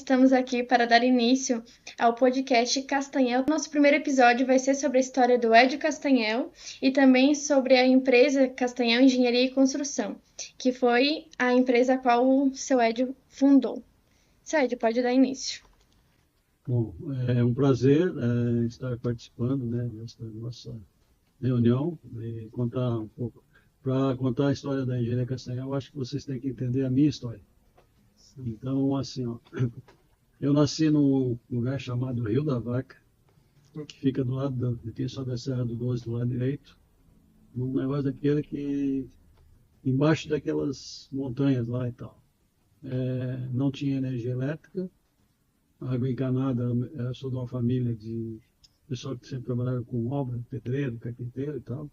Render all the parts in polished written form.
estamos aqui para dar início ao podcast Castanhel. Nosso primeiro episódio vai ser sobre a história do Edio Castanhel e também sobre a empresa Castanhel Engenharia e Construção, que foi a empresa a qual o seu Edio fundou. Seu Edio, pode dar início. Bom, é um prazer estar participando, né, dessa nossa reunião e contar um pouco. Para contar a história da Engenharia Castanhel, eu acho que vocês têm que entender a minha história. Então, assim, ó, eu nasci num lugar chamado Rio da Vaca, que fica do lado aqui sobe a Serra do Doce, do lado direito, num negócio daquele que, embaixo daquelas montanhas lá e tal. Não tinha energia elétrica, água encanada. Eu sou de uma família de pessoal que sempre trabalharam com obra, pedreiro, carpinteiro e tal.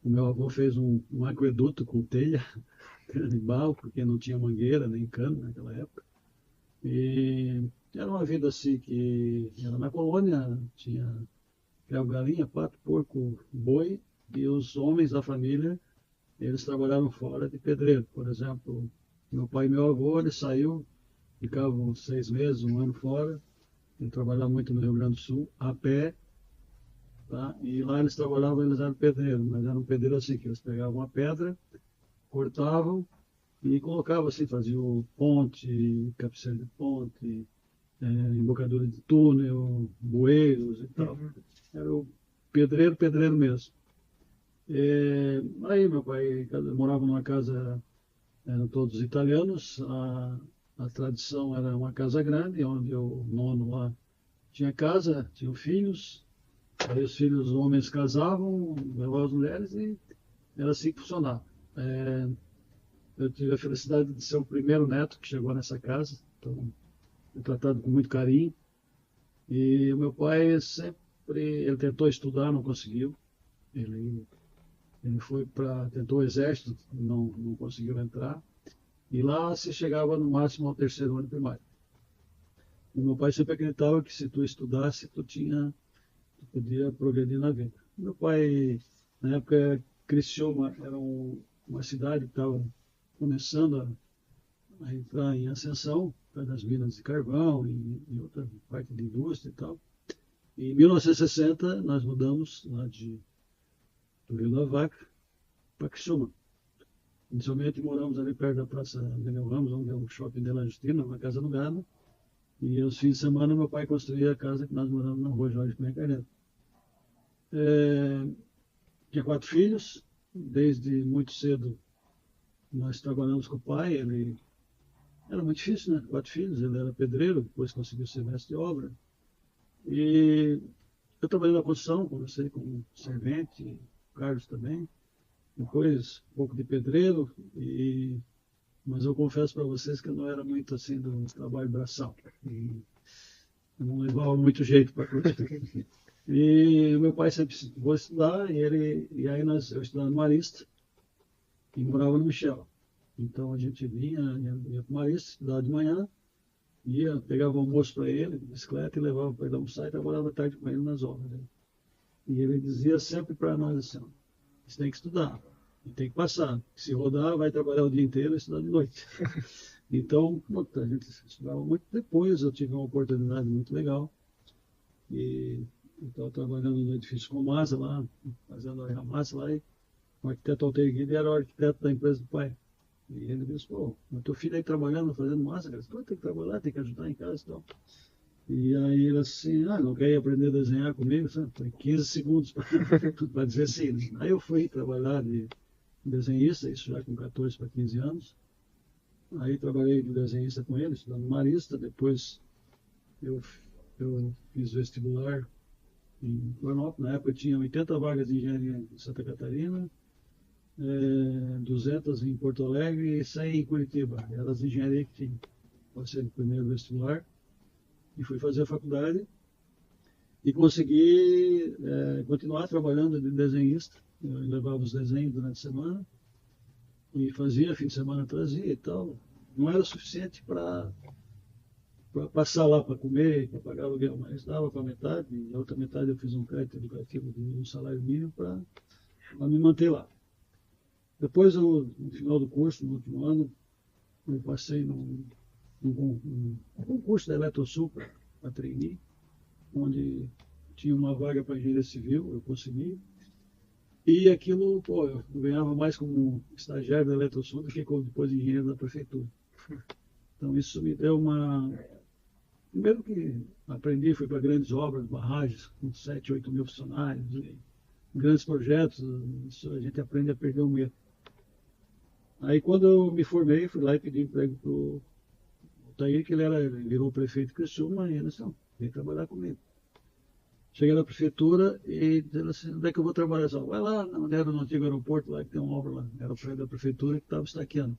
O meu avô fez um aqueduto com telha de barro, porque não tinha mangueira nem cano naquela época. E era uma vida assim que era na colônia, tinha galinha, pato, porco, boi, e os homens da família, eles trabalharam fora de pedreiro. Por exemplo, meu pai e meu avô, eles ficavam 6 meses, um ano fora. Ele trabalhava muito no Rio Grande do Sul, a pé, tá? E lá eles trabalhavam, eles eram pedreiros, mas eram pedreiros assim, que eles pegavam uma pedra, cortavam e colocavam assim, faziam ponte, cabeceira de ponte, embocadura de túnel, bueiros e tal. Era o pedreiro, pedreiro mesmo. Aí meu pai morava numa casa, eram todos italianos, a tradição era uma casa grande, onde o nono lá tinha casa, tinham filhos, aí os filhos, os homens casavam, levavam as mulheres e era assim que funcionava. Eu tive a felicidade de ser o primeiro neto que chegou nessa casa, então fui tratado com muito carinho. E o meu pai ele tentou estudar, não conseguiu. Ele tentou o exército, não conseguiu entrar. E lá se chegava no máximo ao terceiro ano primário. E meu pai sempre acreditava que se tu estudasse, tu podia progredir na vida. Meu pai, na época, Criciúma era uma cidade que estava começando a entrar em ascensão, por causa das minas de carvão e outra parte de indústria e tal. E em 1960, nós mudamos lá do Rio da Vaca para Criciúma. Inicialmente moramos ali perto da Praça Daniel Ramos, onde é o shopping de La Justina, uma casa alugada. E aos fins de semana meu pai construía a casa que nós moramos na rua Jorge Cunha Carneiro. Tinha 4 filhos, desde muito cedo nós trabalhamos com o pai. Ele era muito difícil, né? 4 filhos, ele era pedreiro, depois conseguiu ser mestre de obra. E eu trabalhei na construção, comecei como servente, o Carlos também. Depois um pouco de pedreiro, mas eu confesso para vocês que eu não era muito assim do trabalho braçal. E eu não levava muito jeito para coisa. E o meu pai sempre disse, vou estudar, e aí eu estudava no Marista e morava no Michel. Então a gente ia para o Marista, estudava de manhã, pegava o almoço para ele, de bicicleta, e levava para ele almoçar e trabalhava à tarde com ele nas obras. Né? E ele dizia sempre para nós assim, você tem que estudar, e tem que passar. Se rodar, vai trabalhar o dia inteiro e estudar de noite. Então, a gente estudava muito. Depois eu tive uma oportunidade muito legal. E eu estava trabalhando no edifício Comasa lá, fazendo a massa lá, e o arquiteto Alter Guide era o arquiteto da empresa do pai. E ele disse, pô, mas teu filho aí trabalhando, fazendo massa, cara, tu tem que trabalhar, tem que ajudar em casa e tal. E aí ele assim, não quer ir aprender a desenhar comigo? Foi 15 segundos para dizer sim. Aí eu fui trabalhar de desenhista, isso já com 14 para 15 anos. Aí trabalhei de desenhista com ele, estudando Marista. Depois eu fiz vestibular em Florianópolis. Na época tinha 80 vagas de engenharia em Santa Catarina, 200 em Porto Alegre e 100 em Curitiba. Eram as engenharias que tinha. Passei no primeiro vestibular e fui fazer a faculdade e consegui continuar trabalhando de desenhista. Eu levava os desenhos durante a semana e fazia, fim de semana trazia e tal. Não era suficiente para passar lá para comer, para pagar aluguel, mas dava para metade, e a outra metade eu fiz um crédito educativo de um salário mínimo para me manter lá. Depois, no final do curso, no último ano, eu passei um curso da Eletrosul para trainee, onde tinha uma vaga para engenharia civil, eu consegui. E aquilo, pô, eu ganhava mais como estagiário da Eletrosul do que como depois de engenheiro da prefeitura. Então isso me deu uma... Primeiro que aprendi, fui para grandes obras, barragens, com 7, 8 mil funcionários, e grandes projetos, isso a gente aprende a perder o medo. Aí quando eu me formei, fui lá e pedi emprego para o Altair, que ele virou prefeito de Criciúma, e ele disse, não, vem trabalhar comigo. Cheguei na prefeitura e disse assim, onde é que eu vou trabalhar? Só, vai lá, onde era no antigo aeroporto, lá que tem uma obra lá. Era o prédio da prefeitura que estava estaqueando.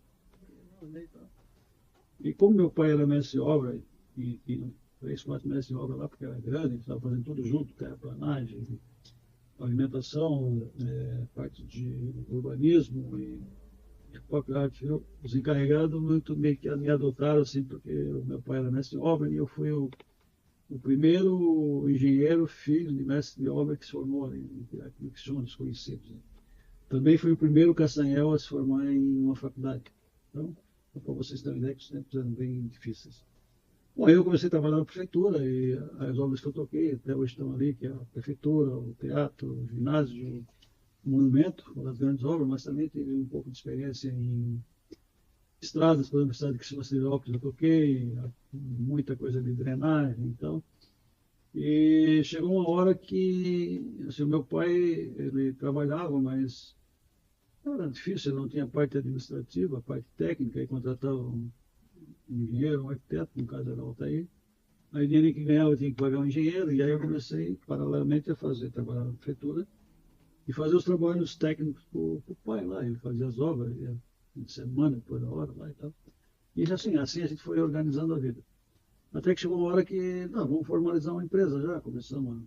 E como meu pai era mestre de obra, e 3, 4 mestres de obra lá, porque era grande, estava fazendo tudo junto, terraplanagem, pavimentação, parte de urbanismo e própria arte. Os encarregados muito meio que me adotaram, assim, porque o meu pai era mestre de obra e eu fui o primeiro engenheiro filho de mestre de obra que se formou em que são desconhecidos. Também fui o primeiro Castanhel a se formar em uma faculdade. Então, para vocês terem ideia que os tempos eram bem difíceis. Bom, eu comecei a trabalhar na prefeitura e as obras que eu toquei até hoje estão ali, que é a prefeitura, o teatro, o ginásio, o monumento, uma das grandes obras, mas também tive um pouco de experiência em estradas, por exemplo, a estrada de Criciúma-Siderópolis eu toquei, muita coisa de drenagem, então. E chegou uma hora que, assim, o meu pai, ele trabalhava, mas era difícil, ele não tinha parte administrativa, parte técnica, e contratava um engenheiro, um arquiteto, no caso era o Altair. Aí o dinheiro que ganhava eu tinha que pagar um engenheiro, e aí eu comecei, paralelamente, a trabalhar na prefeitura, e fazer os trabalhos técnicos para o pai lá. Ele fazia as obras, ia de semana, depois da hora lá e tal. E assim a gente foi organizando a vida. Até que chegou uma hora que, não, vamos formalizar uma empresa já. Começamos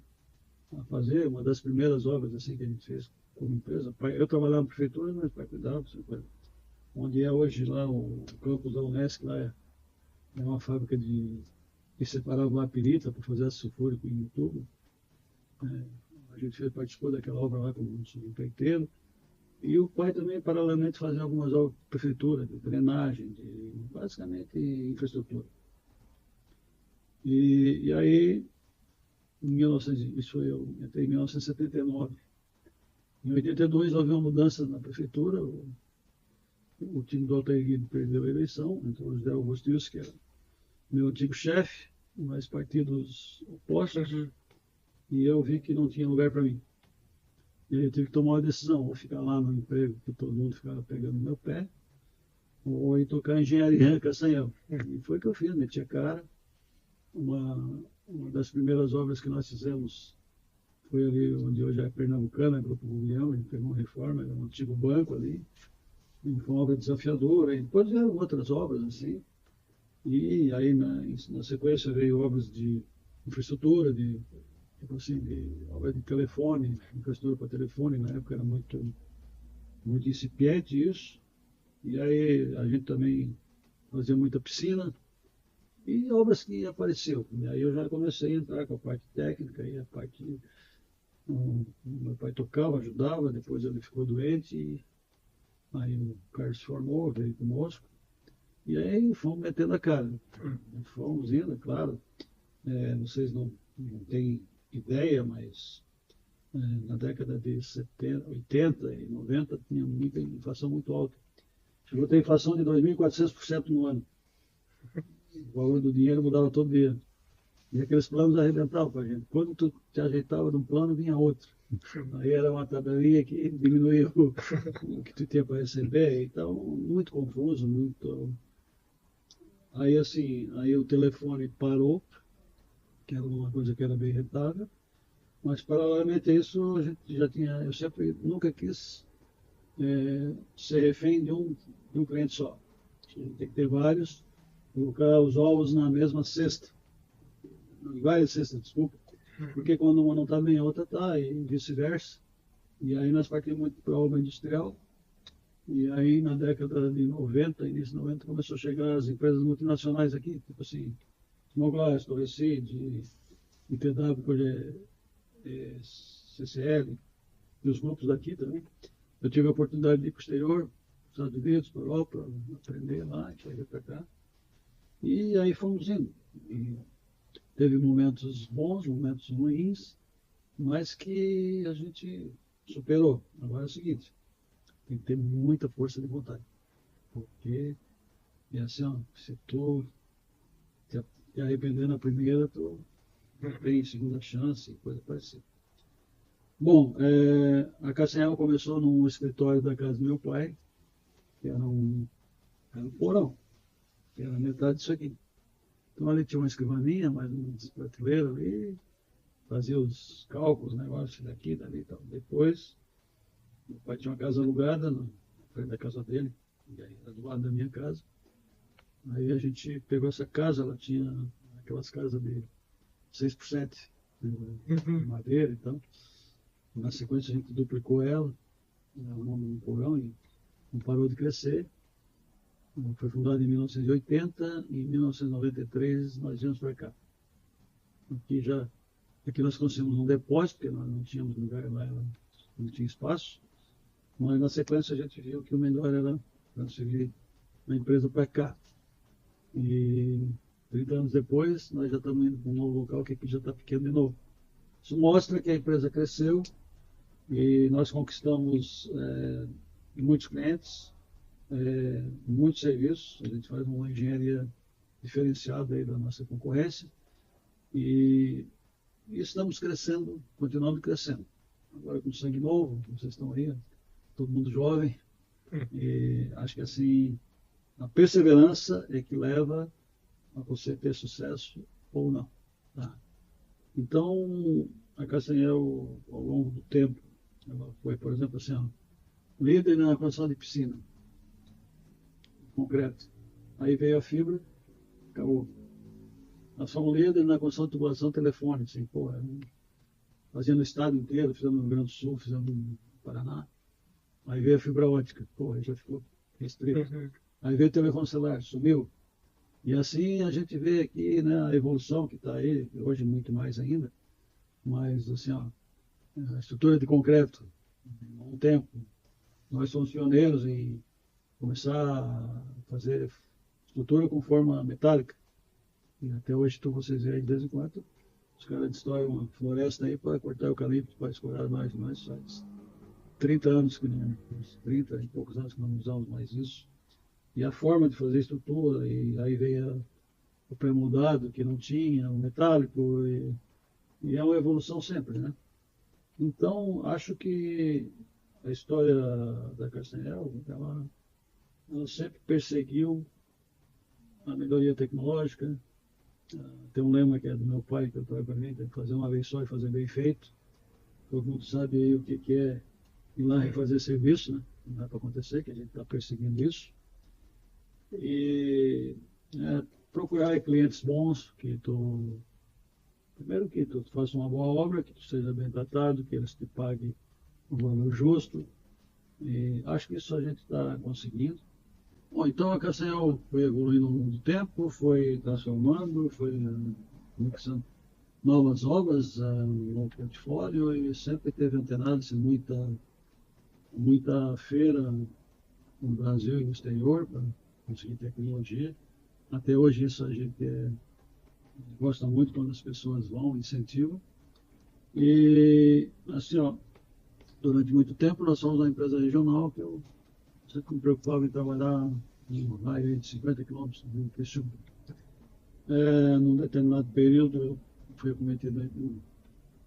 a fazer uma das primeiras obras assim que a gente fez como empresa. Eu trabalhava na prefeitura, mas o pai cuidava. Onde é hoje lá o campus da Unesc, lá é uma fábrica que separava uma pirita para fazer aço sulfúrico em tubo. A gente participou daquela obra lá como subempreiteiro. E o pai também, paralelamente, fazia algumas obras de prefeitura, de drenagem, basicamente infraestrutura. E aí, eu entrei em 1979. Em 82 houve uma mudança na prefeitura, o time do Altair Guido perdeu a eleição, entrou o José Augusto Wilson, que era meu antigo chefe, mais partidos opostos, e eu vi que não tinha lugar para mim. E aí eu tive que tomar uma decisão, ou ficar lá no emprego que todo mundo ficava pegando no meu pé, ou ir tocar engenharia em Castanhal. E foi o que eu fiz, meti a cara. Uma das primeiras obras que nós fizemos foi ali onde hoje é Pernambucana, Grupo Guilhão, a gente pegou uma reforma, era um antigo banco ali. E foi uma obra desafiadora. E depois vieram outras obras assim. E aí na sequência veio obras de infraestrutura, tipo assim, de obra de telefone, infraestrutura para telefone, na época era muito incipiente isso. E aí a gente também fazia muita piscina e obras que apareceu. E aí eu já comecei a entrar com a parte técnica e a parte... meu pai tocava, ajudava, depois ele ficou doente e aí o Carlos se formou, veio conosco. E aí fomos metendo a cara. Fomos indo, claro. Vocês não têm ideia, mas na década de 70, 80 e 90 tinha muita inflação muito alta. Chegou a ter inflação de 2.400% no ano. O valor do dinheiro mudava todo dia. E aqueles planos arrebentavam para a gente. Quando tu te ajeitava de um plano, vinha outro. Aí era uma tabelinha que diminuía o que tu tinha para receber. Então, muito confuso, muito... Aí assim, aí o telefone parou, que era uma coisa que era bem rentável. Mas, paralelamente a isso, a gente já tinha... Eu sempre nunca quis ser refém de um cliente só. A gente tem que ter vários, colocar os ovos na mesma cesta. Em várias cestas, desculpa. Porque quando uma não está bem, a outra está, e vice-versa. E aí nós partimos muito para a obra industrial. E aí na década de 90, início de 90, começou a chegar as empresas multinacionais aqui, tipo assim, Small Glass, Torrecid, IPW, que hoje é CCL, e os grupos daqui também. Eu tive a oportunidade de ir para o exterior, Estados Unidos, para a Europa, aprender lá, e cheguei para cá. E aí fomos indo. E teve momentos bons, momentos ruins, mas que a gente superou. Agora é o seguinte, tem que ter muita força de vontade, porque é assim, ó, se tu te arrepender na primeira, tu não tem segunda chance, coisa parecida. Bom, a Castanhal começou num escritório da casa do meu pai, que era um porão, que era metade disso aqui. Então ali tinha uma escrivaninha, mais umas prateleiras ali, fazia os cálculos, negócios daqui, dali e tal. Depois, meu pai tinha uma casa alugada na frente da casa dele, e aí era do lado da minha casa. Aí a gente pegou essa casa, ela tinha aquelas casas de 6x7, de madeira e tal. Na sequência a gente duplicou ela, arrumamos um porão e não parou de crescer. Foi fundada em 1980 e em 1993 nós viemos para cá. Aqui nós conseguimos um depósito, porque nós não tínhamos lugar lá, não tinha espaço. Mas na sequência a gente viu que o melhor era transferir a empresa para cá. E 30 anos depois nós já estamos indo para um novo local que aqui já está pequeno de novo. Isso mostra que a empresa cresceu e nós conquistamos muitos clientes, muitos serviços. A gente faz uma engenharia diferenciada aí da nossa concorrência e estamos crescendo, continuamos crescendo. Agora com sangue novo, vocês estão aí, todo mundo jovem, e acho que assim, a perseverança é que leva a você ter sucesso ou não. Tá? Então, a Castanhel, ao longo do tempo, ela foi, por exemplo, assim, ó, líder na construção de piscina, concreto. Aí veio a fibra, acabou. Nós fomos líderes na construção de tubulação telefônica, assim, pô, fazendo o estado inteiro, fizemos no Rio Grande do Sul, fizemos no Paraná. Aí veio a fibra ótica, pô, aí já ficou restrito. Aí veio o telefone celular, sumiu. E assim a gente vê aqui, né, a evolução que está aí, hoje muito mais ainda, mas assim, ó, a estrutura de concreto, há um tempo, nós somos pioneiros em começar a fazer estrutura com forma metálica. E até hoje vocês veem de vez em quando, os caras destroem uma floresta aí para cortar eucalipto, para escorar mais, faz 30 anos que não, 30 e poucos anos que não usamos mais isso. E a forma de fazer estrutura, e aí veio o pré-moldado que não tinha, o metálico, e é uma evolução sempre, né? Então, acho que a história da Castanhel, ela sempre perseguiu a melhoria tecnológica. Tem um lema que é do meu pai, que eu trago para mim, tem que fazer uma vez só e fazer bem feito. Todo mundo sabe aí o que é ir lá e fazer serviço, né? Não dá para acontecer, que a gente está perseguindo isso. E procurar clientes bons, primeiro que tu faça uma boa obra, que tu seja bem tratado, que eles te paguem um valor justo. E acho que isso a gente está conseguindo. Bom, então a Castanhel foi evoluindo ao longo do tempo, foi transformando, foi mixando novas obras no portfólio e sempre teve antenado-se muita feira no Brasil e no exterior para conseguir tecnologia. Até hoje isso a gente gosta muito quando as pessoas vão, incentivam. E assim, ó, durante muito tempo nós somos uma empresa regional que eu sempre me preocupava em trabalhar em raio de 50 quilômetros do Criciúma. Num determinado período eu fui acometido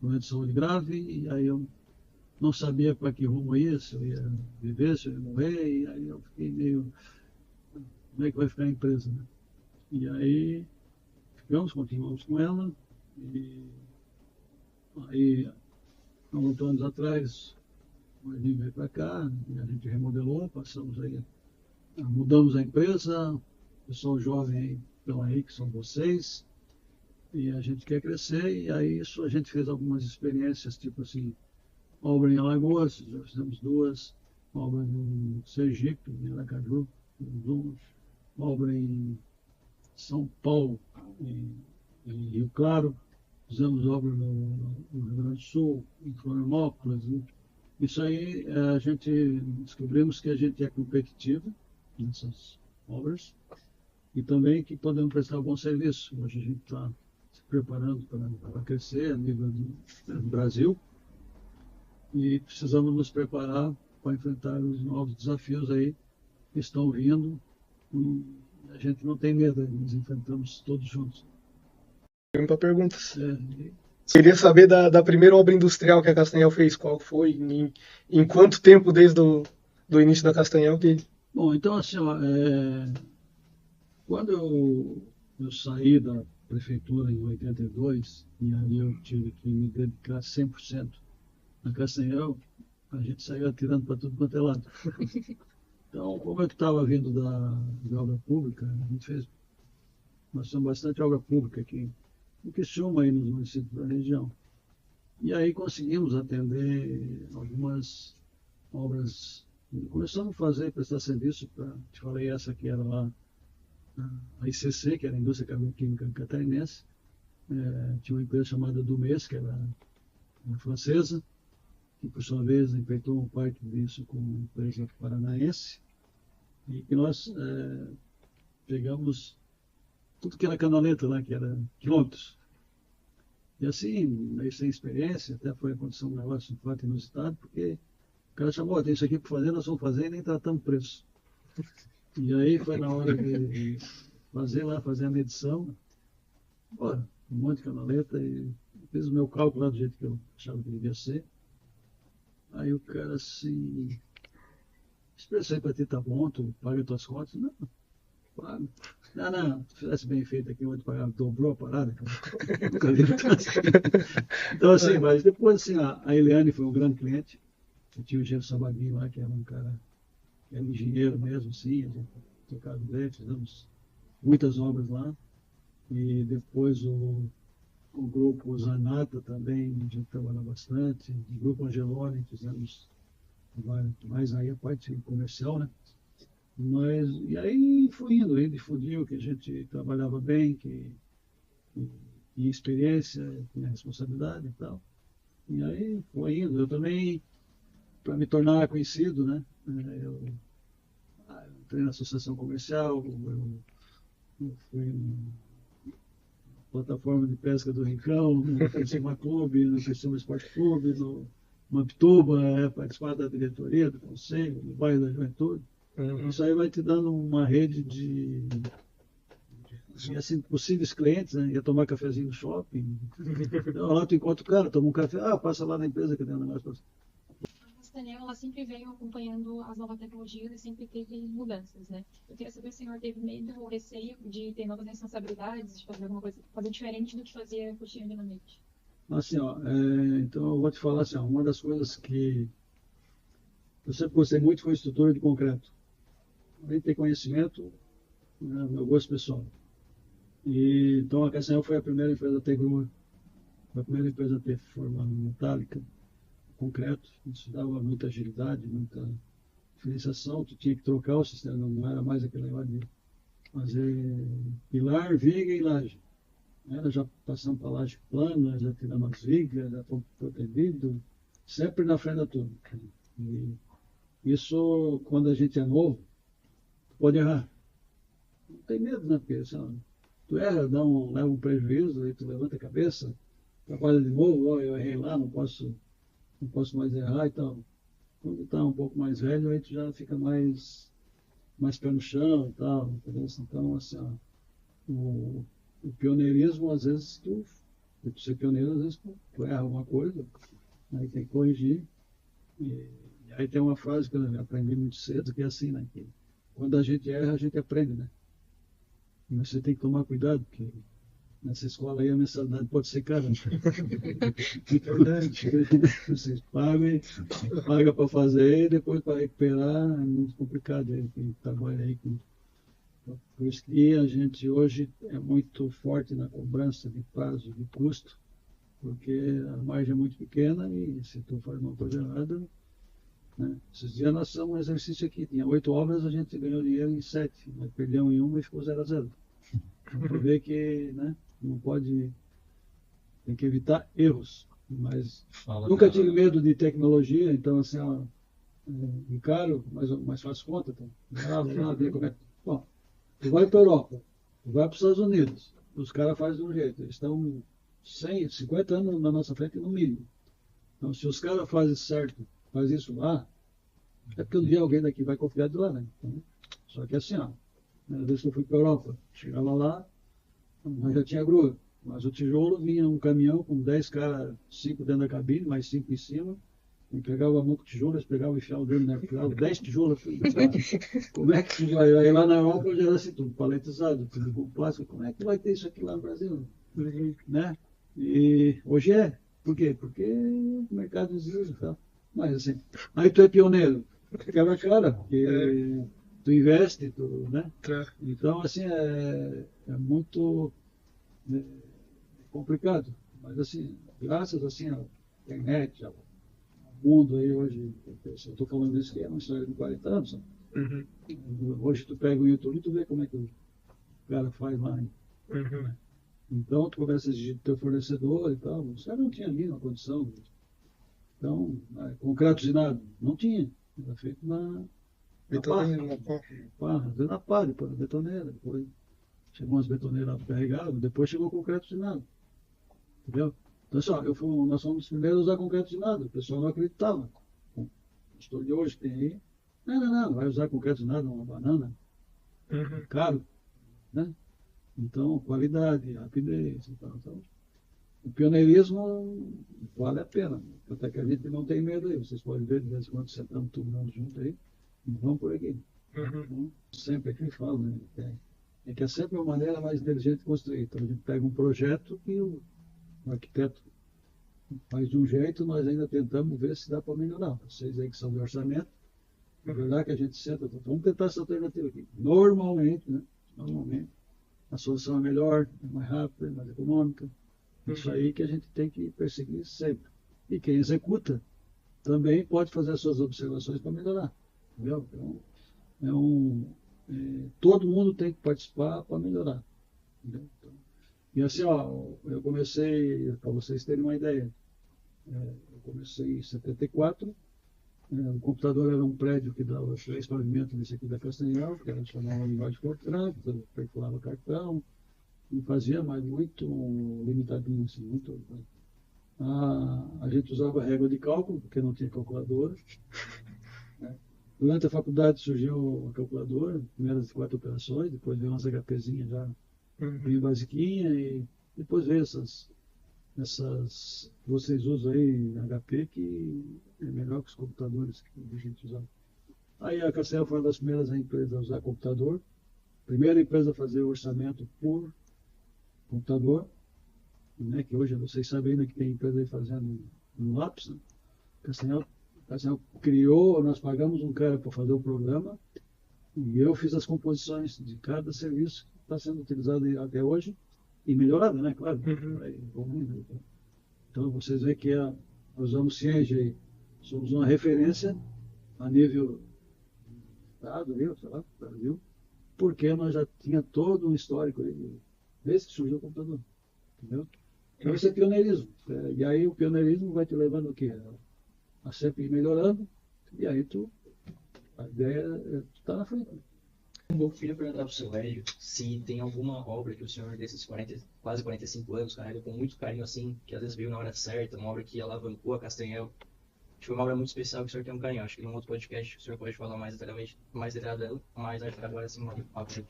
com doença de saúde grave e aí eu não sabia para que rumo ia, se eu ia viver, se eu ia morrer, e aí eu fiquei meio, como é que vai ficar a empresa, né? E aí continuamos com ela, e aí há 8 anos atrás o Edinho veio para cá, e a gente remodelou, mudamos a empresa, o pessoal jovem aí, estão aí, que são vocês, e a gente quer crescer, e aí isso a gente fez algumas experiências, tipo assim, obra em Alagoas, já fizemos 2, obra no Sergipe, em Aracaju, obra em São Paulo, em Rio Claro, fizemos obra no Rio Grande do Sul, em Florianópolis. Isso aí a gente descobrimos que a gente é competitivo nessas obras e também que podemos prestar um bom serviço. Hoje a gente está se preparando para crescer a nível do Brasil e precisamos nos preparar para enfrentar os novos desafios aí que estão vindo. E a gente não tem medo, nós enfrentamos todos juntos. Pergunta perguntas. É, Queria saber da primeira obra industrial que a Castanhel fez, qual foi, em quanto tempo desde do início da Castanhel que... bom, então assim, ó, quando eu saí da prefeitura em 82, e aí eu tive que me dedicar 100% na Castanhel, a gente saiu atirando para tudo quanto é lado. Então, como eu estava vindo da obra pública, nós temos bastante obra pública aqui, em Criciúma aí nos municípios da região. E aí conseguimos atender algumas obras. Começamos a fazer, prestar serviço para, te falei, essa que era lá, a ICC, que era a Indústria Carboquímica Catarinense. Tinha uma empresa chamada Dumés, que era uma francesa, que por sua vez empreitou uma parte disso com uma empresa paranaense, e que nós pegamos tudo que era canaleta lá, que era quilômetros. E assim, meio sem experiência, até foi acontecer um negócio um fato inusitado, porque o cara chamou, tem isso aqui para fazer, nós vamos fazer e nem tratamos preço. E aí foi na hora de fazer a medição, um monte de canaleta, e fiz o meu cálculo lá do jeito que eu achava que devia ser. Aí o cara assim, expressei para ti, tá bom, tu paga tuas contas? Não, pago. Não, se fizesse bem feito aqui, onde pagava, dobrou a parada. Nunca vi tanto. Então assim, mas depois assim, a Eliane foi um grande cliente. Eu tinha o engenheiro Sabadinho lá, que era um cara, que era engenheiro mesmo, assim, a gente tocava dele, fizemos muitas obras lá. E depois o grupo Zanata também, a gente trabalhou bastante. O grupo Angeloni, fizemos mais aí a parte comercial, né? Mas, e aí foi indo, difundiu que a gente trabalhava bem, que tinha experiência, tinha responsabilidade e tal. E aí foi indo. Eu também, para me tornar conhecido, né? Eu entrei na associação comercial, eu fui na plataforma de pesca do Rincão, no Criciúma Clube, no Criciúma Esporte Clube, no Mampituba, participar da diretoria, do conselho, do bairro da juventude. Isso aí vai te dando uma rede de assim, possíveis clientes, né? Ia tomar cafezinho no shopping. Então, lá tu encontra o cara, toma um café, passa lá na empresa que tem um negócio para você. A Castanhel, ela sempre veio acompanhando as novas tecnologias e sempre teve mudanças, né? Eu queria saber se o senhor teve medo ou receio de ter novas responsabilidades, de fazer alguma coisa, fazer diferente do que fazia cotidianamente. Assim, então eu vou te falar assim, uma das coisas que eu sempre gostei muito foi estrutura de concreto. Além de ter conhecimento, meu gosto pessoal. E, então a Castanhel foi a primeira empresa a ter grua, foi a primeira empresa a ter forma metálica, concreto. Isso dava muita agilidade, muita diferenciação. Tu tinha que trocar o sistema, não era mais aquele negócio de fazer pilar, viga e laje. Era já passando para laje plana, já tirando as vigas, já protegido, sempre na frente da turma. E isso, quando a gente é novo, pode errar. Não tem medo, né? Porque tu erra, leva um prejuízo, aí tu levanta a cabeça, trabalha de novo, eu errei lá, não posso mais errar e tal. Quando tá um pouco mais velho, aí tu já fica mais pé no chão e tal. Entendeu? Então, assim, o pioneirismo, às vezes, tu ser pioneiro, às vezes tu erra alguma coisa, aí tem que corrigir. E aí tem uma frase que eu aprendi muito cedo, que é assim, né? Que quando a gente erra, a gente aprende, né? Mas você tem que tomar cuidado, porque nessa escola aí a mensalidade pode ser cara. Vocês pagam para fazer e depois para recuperar é muito complicado. Quem trabalha aí com... Por isso que a gente hoje é muito forte na cobrança de prazo, de custo, porque a margem é muito pequena e se tu faz uma coisa errada... Né? Esses dias nós fizemos um exercício aqui, tinha 8 obras, a gente ganhou dinheiro em 7, nós perdemos em uma e ficou 0-0. Para ver que, né, não pode, tem que evitar erros, mas nunca tive medo de tecnologia, então assim, encaro, mas faço conta, então, lá, ver como é. Bom, Tu vai para a Europa, tu vai para os Estados Unidos, os caras fazem de um jeito, eles estão 100, 50 anos na nossa frente no mínimo. Então, se os caras fazem certo, fazem isso lá, é porque um dia alguém daqui vai confiar de lá, né? Então, só que assim, ó, uma vez que eu fui para a Europa, chegava lá, nós já tinha grua, mas o tijolo vinha um caminhão com 10 caras, 5 dentro da cabine, mais 5 em cima, e pegava a mão com tijolo, eles pegavam e enfiavam o dedo, né? Pegavam 10 tijolos. Como é que tu vai? Aí lá na Europa já era assim, tudo paletizado, tudo com plástico. Como é que vai ter isso aqui lá no Brasil? Né? E hoje é. Por quê? Porque o mercado exige e tal. Mas assim, aí tu é pioneiro. Quebra a cara, porque tu investe, tu, né? Então, assim, é muito complicado. Mas assim, graças assim, à internet, ao mundo aí hoje, eu estou falando isso que é uma história de 40 anos. Sabe? Hoje tu pega o YouTube e tu vê como é que o cara faz lá. Então tu começa a exigir do teu fornecedor e tal. Os caras não tinham a mínima condição. Então, concreto de nada, não tinha. Era feito na pá, depois na betoneira. Depois chegou umas betoneiras carregadas, depois chegou o concreto de nada. Entendeu? Então, só, nós fomos os primeiros a usar concreto de nada. O pessoal não acreditava. O gestor de hoje tem aí. Não, vai usar concreto de nada, uma banana. Caro. Né? Então, qualidade, rapidez e tal. Então, o pioneirismo vale a pena. Até que a gente não tem medo aí. Vocês podem ver, de vez em quando, sentando todo mundo junto aí. E vamos por aqui. Então, sempre aqui falo, né? É que é sempre uma maneira mais inteligente de construir. Então, a gente pega um projeto que o arquiteto faz de um jeito, nós ainda tentamos ver se dá para melhorar. Vocês aí que são de orçamento, é verdade que a gente senta, vamos tentar essa alternativa aqui. Normalmente, a solução é melhor, é mais rápida, é mais econômica. Isso aí que a gente tem que perseguir sempre. E quem executa também pode fazer as suas observações para melhorar. Entendeu? Então, todo mundo tem que participar para melhorar. Entendeu? Então, e assim, ó, eu comecei, para vocês terem uma ideia, eu comecei em 74, o computador era um prédio que dava 3 pavimentos nesse aqui da Castanhal, que era chamava linguagem de Fortran, perforava cartão, e fazia, mas muito limitadinho, assim, muito. A gente usava régua de cálculo, porque não tinha calculadora. Né? Durante a faculdade surgiu a calculadora, primeiras 4 operações, depois veio umas HPzinhas já bem basiquinha, e depois veio essas que vocês usam aí, HP, que é melhor que os computadores que a gente usava. Aí a Castanhal foi uma das primeiras empresas a usar computador, primeira empresa a fazer o orçamento por computador, né, que hoje vocês sabem ainda que tem empresa aí fazendo no lápis, né? Castanhal criou, nós pagamos um cara para fazer o programa, e eu fiz as composições de cada serviço que está sendo utilizado até hoje, e melhorado, né? Claro. Então vocês veem que nós usamos Cienge aí, somos uma referência a nível Estado, sei lá, Brasil, porque nós já tinha todo um histórico aí, desde que surgiu o computador. Entendeu? Então isso é pioneirismo. E aí o pioneirismo vai te levando o quê? A sempre ir melhorando, e aí a ideia é estar na frente. Eu queria perguntar para o seu Hélio se tem alguma obra que o senhor, desses quase 45 anos, carrega com muito carinho, assim, que às vezes veio na hora certa, uma obra que alavancou a Castanhal. Acho que foi uma obra muito especial que o senhor tem um carinho. Acho que num outro podcast o senhor pode falar mais detalhadamente, mais detalhado dela, mas acho que agora sim uma obra.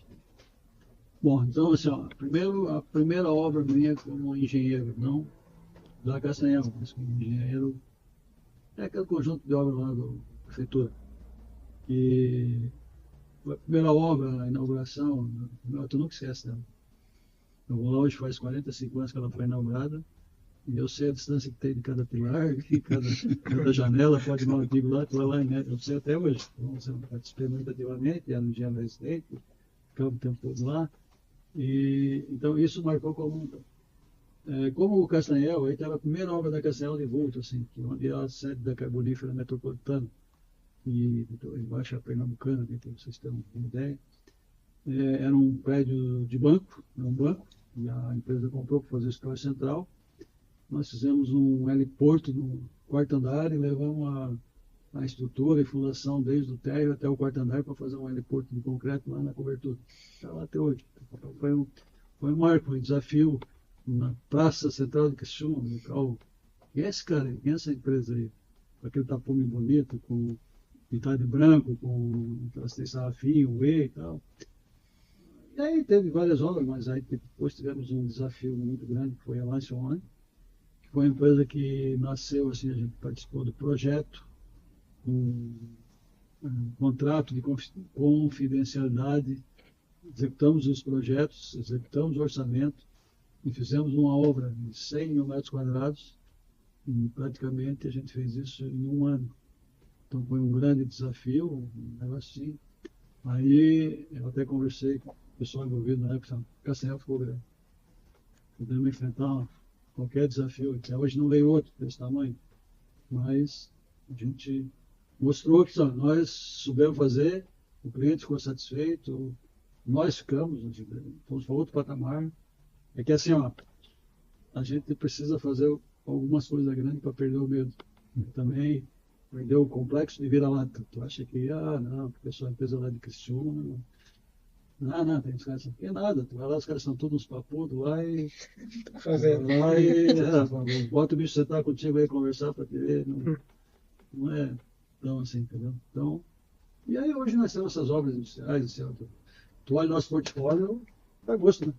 Bom, então assim, ó, a primeira obra minha como engenheiro, não da Castanhal, mas como engenheiro, é aquele conjunto de obras lá da prefeitura. Que a primeira obra, a inauguração, tu nunca esquece dela. Eu vou lá hoje, faz 45 anos que ela foi inaugurada, e eu sei a distância que tem de cada pilar, de cada janela, pode não digo lá, tu vai lá em média, eu sei até hoje. Então, eu participei muito ativamente, era no engenheiro residente, ficava o tempo todo lá. E, então isso marcou como o Castanhal, aí estava a primeira obra da Castanhal de Vulto, assim, onde é a sede da Carbonífera Metropolitana, e embaixo a Pernambucana, que vocês têm uma ideia. Era um prédio de banco, e a empresa comprou para fazer o escritório central. Nós fizemos um heliporto no 4º andar e levamos a estrutura e fundação desde o térreo até o quarto andar para fazer um heliporto de concreto lá na cobertura. Está lá até hoje. Então, foi um marco, um desafio na Praça Central de Criciúma, um local. E esse cara, e essa empresa aí, com aquele tapume bonito, com pintado de branco, com aquelas três sarrafinhas, o E e tal. E aí teve várias obras, mas aí depois tivemos um desafio muito grande, que foi a Lance One, que foi uma empresa que nasceu, assim, a gente participou do projeto, um contrato de confidencialidade, executamos os projetos, executamos o orçamento e fizemos uma obra de 100 mil metros quadrados e praticamente a gente fez isso em um ano. Então foi um grande desafio, um negócio assim. Aí eu até conversei com o pessoal envolvido na época, Castanhal ficou grande. Podemos enfrentar qualquer desafio, até hoje não veio outro desse tamanho, mas a gente mostrou que nós soubemos fazer, o cliente ficou satisfeito, nós ficamos, fomos para outro patamar. É que assim, ó, a gente precisa fazer algumas coisas grandes para perder o medo. Também perdeu o complexo de vira-lata. Tu acha que, não, porque eu sou uma empresa lá de Criciúma, não, tem os caras que é nada, tu vai lá, os caras são todos uns papudos lá e Fazendo. Bota o bicho sentar contigo aí conversar para te ver, não é tão assim, entendeu? Então, e aí hoje nós temos essas obras industriais, assim, tu olha nosso portfólio, dá gosto, né?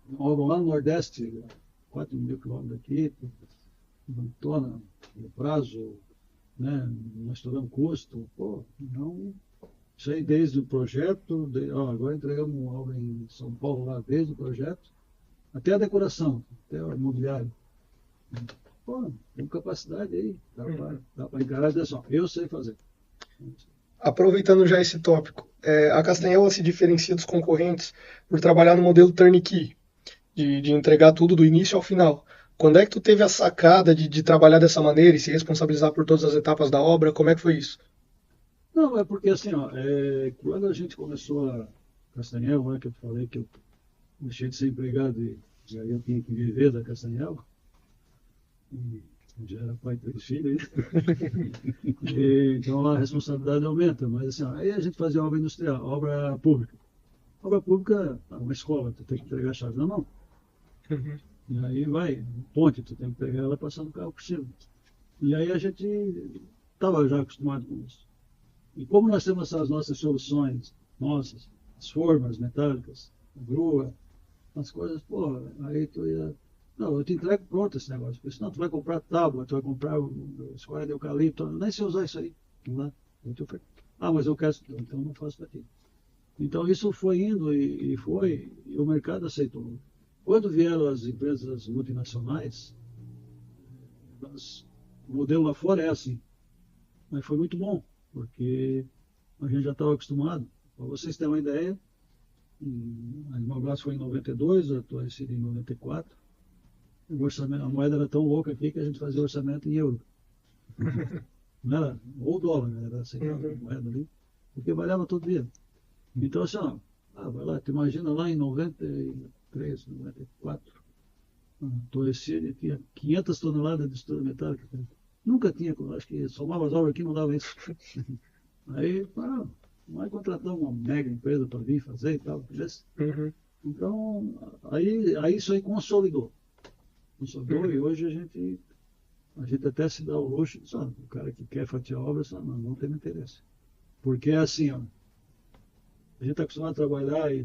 Uma obra lá no Nordeste, 4 mil quilômetros daqui, tona no prazo, né? Nós estouramos custo, não. Isso aí desde o projeto, agora entregamos uma obra em São Paulo lá, desde o projeto, até a decoração, até o imobiliário. Tem capacidade aí, dá para encarar dessa. Eu sei fazer. Aproveitando já esse tópico, a Castanhal se diferencia dos concorrentes por trabalhar no modelo turnkey, de entregar tudo do início ao final. Quando é que tu teve a sacada de trabalhar dessa maneira e se responsabilizar por todas as etapas da obra? Como é que foi isso? Não, é porque assim, quando a gente começou a Castanhal, que eu falei que eu deixei de ser empregado e aí eu tinha que viver da Castanhal, e já era pai de 3 filhos, então a responsabilidade aumenta, mas assim, aí a gente fazia obra industrial, obra pública. Obra pública é uma escola, tu tem que entregar a chave na mão. E aí vai, ponte, tu tem que pegar ela passando o carro por cima. E aí a gente estava já acostumado com isso. E como nós temos essas nossas soluções, as formas metálicas, a grua, as coisas, aí tu ia... Não, eu te entrego pronto esse negócio. Porque senão tu vai comprar tábua, tu vai comprar escola de eucalipto, nem sei usar isso aí. Não dá. Mas eu quero, então não faço para ti. Então isso foi indo e foi, e o mercado aceitou. Quando vieram as empresas multinacionais, o modelo lá fora é assim. Mas foi muito bom, porque a gente já estava acostumado. Para vocês terem uma ideia, a Imoglass foi em 92, a Torrecida em 94. O orçamento, a moeda era tão louca aqui que a gente fazia orçamento em euro. Não era, ou dólar, era aceitável a moeda ali, porque variava todo dia. Então assim, vai lá, tu imagina lá em 93, 94, a Torrecida tinha 500 toneladas de estrutura metálica. Nunca tinha, acho que somava as obras aqui não dava isso. Aí, nós contratamos uma mega empresa para vir fazer e tal. Então, aí isso aí consolidou. E hoje a gente até se dá o luxo de, o cara que quer fatiar a obra, não tem interesse. Porque é assim, a gente está acostumado a trabalhar e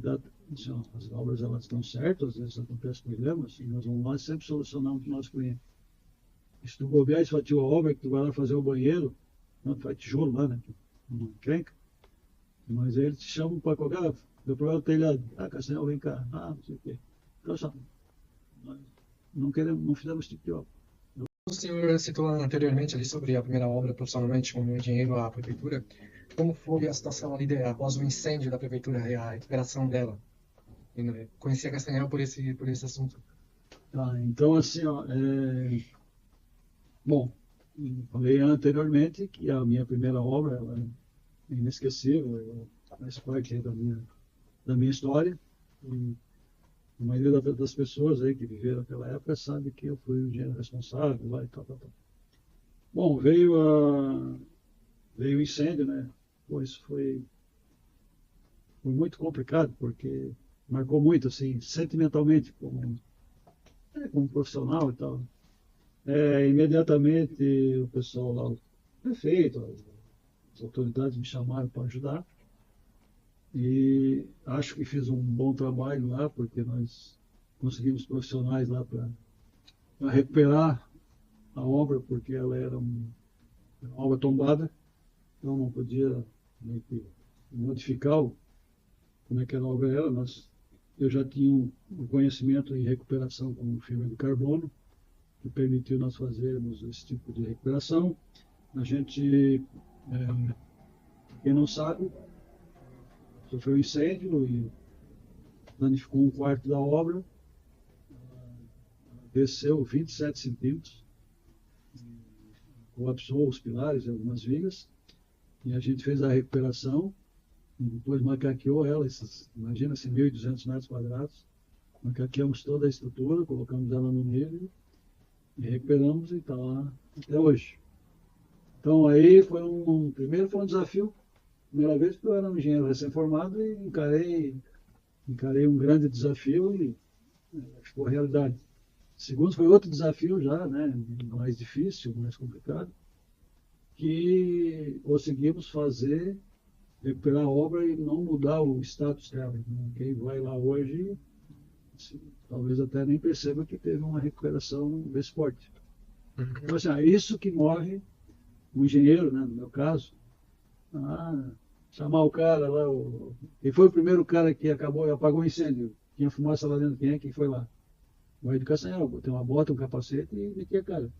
assim, as obras elas estão certas, às vezes acontecem problemas, e nós vamos lá sempre solucionamos para o nosso cliente. Se tu bobear e fatiou a obra, que tu vai lá fazer o banheiro, não, tu faz tijolo lá, né? Uma encrenca. Mas aí eles te chamam para qualquer. Deu problema no telhado. Castanhal, vem cá. Não sei o quê. Então, nós não fizemos esse tipo de obra. O senhor citou anteriormente ali sobre a primeira obra profissionalmente como engenheiro à prefeitura. Como foi a situação ali após o incêndio da prefeitura e a recuperação dela? Conheci a Castanhal por esse assunto. Então, assim, bom, falei anteriormente que a minha primeira obra ela é inesquecível, faz parte da minha história. E a maioria das pessoas aí que viveram naquela época sabe que eu fui o engenheiro responsável lá e tal. Bom, veio veio o incêndio, né? Pô, isso foi muito complicado, porque marcou muito, assim, sentimentalmente, como profissional e tal. Imediatamente o pessoal lá, o prefeito, as autoridades me chamaram para ajudar. E acho que fiz um bom trabalho lá, porque nós conseguimos profissionais lá para recuperar a obra, porque ela era uma obra tombada, então não podia meio que modificar como é que a obra era. Eu já tinha um conhecimento em recuperação com fibra de carbono, que permitiu nós fazermos esse tipo de recuperação. A gente, quem não sabe, sofreu um incêndio e danificou um quarto da obra, desceu 27 centímetros, colapsou os pilares e algumas vigas, e a gente fez a recuperação, e depois macaqueou ela, imagina, 1.200 metros quadrados, macaqueamos toda a estrutura, colocamos ela no nível, e recuperamos e está lá até hoje. Então aí primeiro foi um desafio, primeira vez porque eu era um engenheiro recém-formado e encarei um grande desafio e ficou realidade. Segundo foi outro desafio já, né, mais difícil, mais complicado, que conseguimos recuperar a obra e não mudar o status dela. Quem vai lá hoje, assim, talvez até nem perceba que teve uma recuperação desse porte. Então, assim, é isso que move o engenheiro, né, no meu caso, chamar o cara lá, quem foi o primeiro cara que apagou o incêndio? Tinha fumaça lá dentro, quem foi lá? O Ed Castanhal, botei uma bota, um capacete e meti a cara.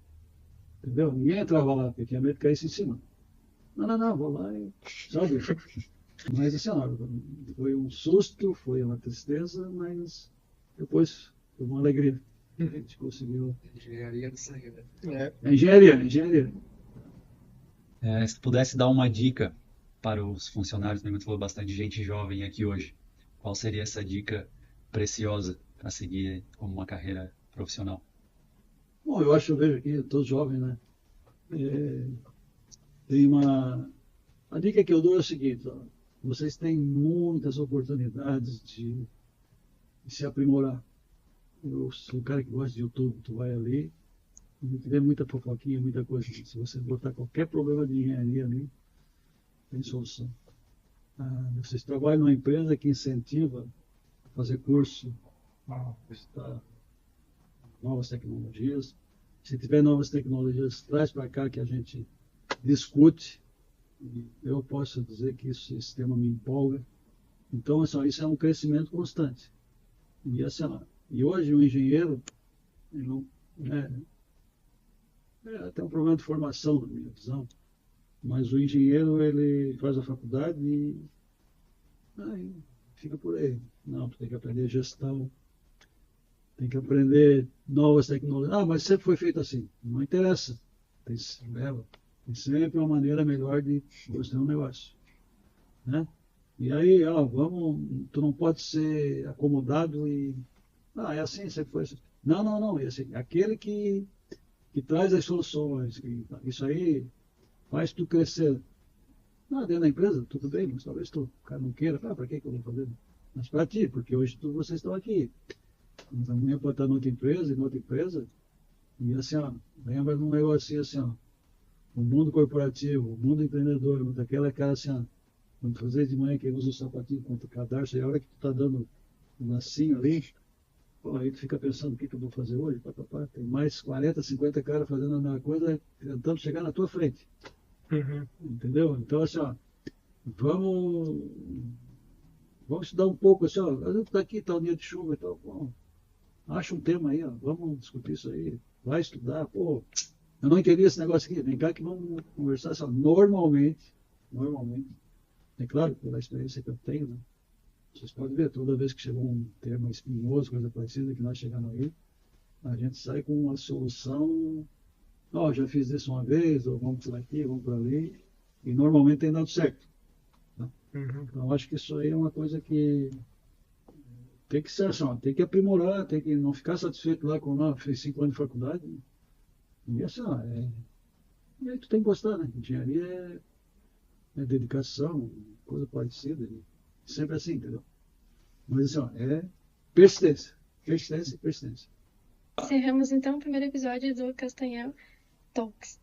Entendeu? Ninguém entrava lá, porque tinha medo de cair em cima. Não, vou lá e... Sabe? Mas assim, foi um susto, foi uma tristeza, mas depois foi uma alegria. A gente conseguiu... Engenharia de saída. É. Engenharia. Se tu pudesse dar uma dica para os funcionários, né? Tu falou bastante gente jovem aqui hoje. Qual seria essa dica preciosa para seguir como uma carreira profissional? Bom, eu vejo aqui, todos jovens, né? A dica que eu dou é o seguinte, vocês têm muitas oportunidades de se aprimorar. Eu sou um cara que gosta de YouTube, tu vai ali, e vê muita fofoquinha, muita coisa. Se você botar qualquer problema de engenharia ali, tem solução. Vocês trabalham numa empresa que incentiva a fazer curso, estudar novas tecnologias. Se tiver novas tecnologias, traz para cá que a gente discute. E eu posso dizer que esse sistema me empolga. Então, assim, isso é um crescimento constante. E hoje o engenheiro, ele não, tem um problema de formação, na minha visão. Mas o engenheiro, ele faz a faculdade e fica por aí. Não, tem que aprender gestão, tem que aprender novas tecnologias. Mas sempre foi feito assim. Não interessa. Tem sempre uma maneira melhor de construir um negócio. Né? E aí, tu não pode ser acomodado e... é assim, sempre foi assim. Não. É assim, aquele que traz as soluções, isso aí faz tu crescer. Dentro da empresa, tudo bem, mas talvez o cara não queira. Para que eu vou fazer? Mas para ti, porque hoje vocês estão aqui. Mas amanhã pode estar noutra empresa, e assim, lembra de um negocinho assim, o mundo corporativo, o mundo empreendedor, daquela cara assim, quando tu fazer de manhã que usa o sapatinho contra o cadarço, e a hora que tu tá dando um lacinho ali, aí tu fica pensando o que eu vou fazer hoje, tem mais 40, 50 caras fazendo a mesma coisa, tentando chegar na tua frente. Entendeu? Então assim, vamos estudar um pouco, assim, a gente tá aqui, tá um dia de chuva e tal, acha um tema aí, vamos discutir isso aí, vai estudar, eu não entendi esse negócio aqui, vem cá que vamos conversar assim, normalmente, é claro, pela experiência que eu tenho, né? Vocês podem ver, toda vez que chegou um tema espinhoso, coisa parecida, que nós chegamos aí, a gente sai com uma solução, já fiz isso uma vez, ou vamos por aqui, vamos por ali, e normalmente tem dado certo. Né? Então acho que isso aí é uma coisa que tem que ser assim, tem que aprimorar, tem que não ficar satisfeito lá com fez 5 anos de faculdade. E assim, e aí tu tem que gostar, né? Engenharia é dedicação, coisa parecida. Sempre assim, entendeu? Mas assim, ó, é persistência. Persistência e persistência. Encerramos então o primeiro episódio do Castanhel Talks.